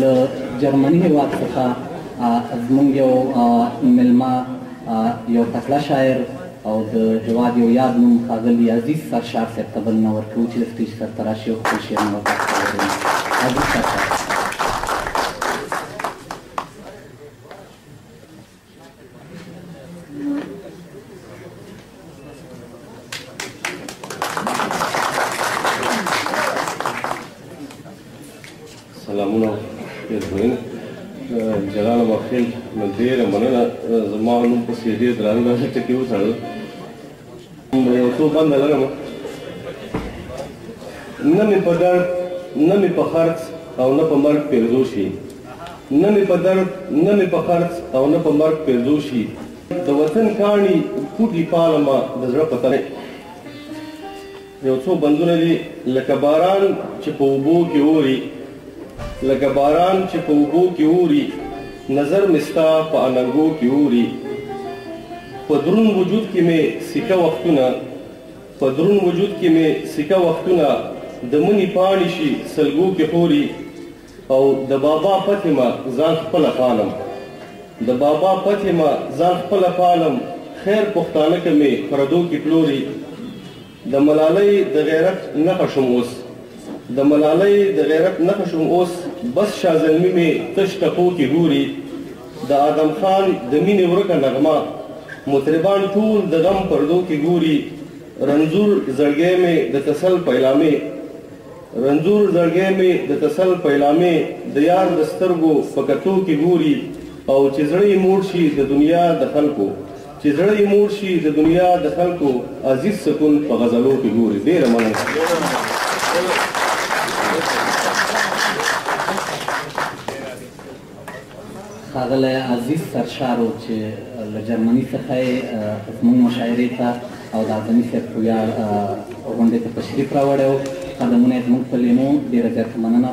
له جرمني هېواد څخه زموږ یو مېلمه یو تکړه شاعر او د هېواد یو یاد نوم ښاغلي عزیز سرشار صاحب ته بلنه ورکوو چې د سټیج سر ته راشي او خپل شعرونه ورته واوري. عزیز سرشار. سلامونه پیرزوینه جلال مخیل نو ډېره مننه زما نوم پسې ډېر درانه ټکي وتړل یو څو بنده لرم نه مې په درد نه مې په خرڅ او نه په مرګ پیرزو شي نه مې په درد نه مې په خرڅ او نه په مرګ پیرزو شي د وطن کاڼي پوټي پالمه د زړه په تنې یو څو بندونه دي لکه باران چې په اوبو کې اوري لکه باران چې په اوبو کې اوري نظر مې ستا په اننګو کې اوري په درون وجود کې مې سیکه وختونه په درون وجود کې مې سیکه وختونه د مني پاڼې شي سلګو کې خوري او د بابا فتحمه ځان خپله پالم د بابا فتحمه ځان خپله پالم خیر پښتانه که مې پردو کې پلوري د ملالۍ د غیرت نښه شم اوس د ملالۍ د غیرت نښه شم اوس بس شاه زلمي مې تش ټپو کې ګوري د آدم خان د مینې ورکه نغمه مطربان ټول د غم پردو کې ګوري رنځور زړګی مې د تسل پیلامې رنځور زړګی مې د تسل پیلامې د یار د سترګو په کتو کې ګوري او چې زړه یې موړ شي د دنیا د خلکو چې زړه یې موړ شي د دنیا د خلکو عزیز سکون په غزلو کې ګوري. ډېره مننه. ښاغلی عزیز سرشار و چې له جرمني څخه یې زموږ مشاعرې ته او د اعظمي صاحب په ویاړ غونډې ته تشریف راوړی و. قدمونه یې زموږ په لیمو. ډېره زیاته مننه.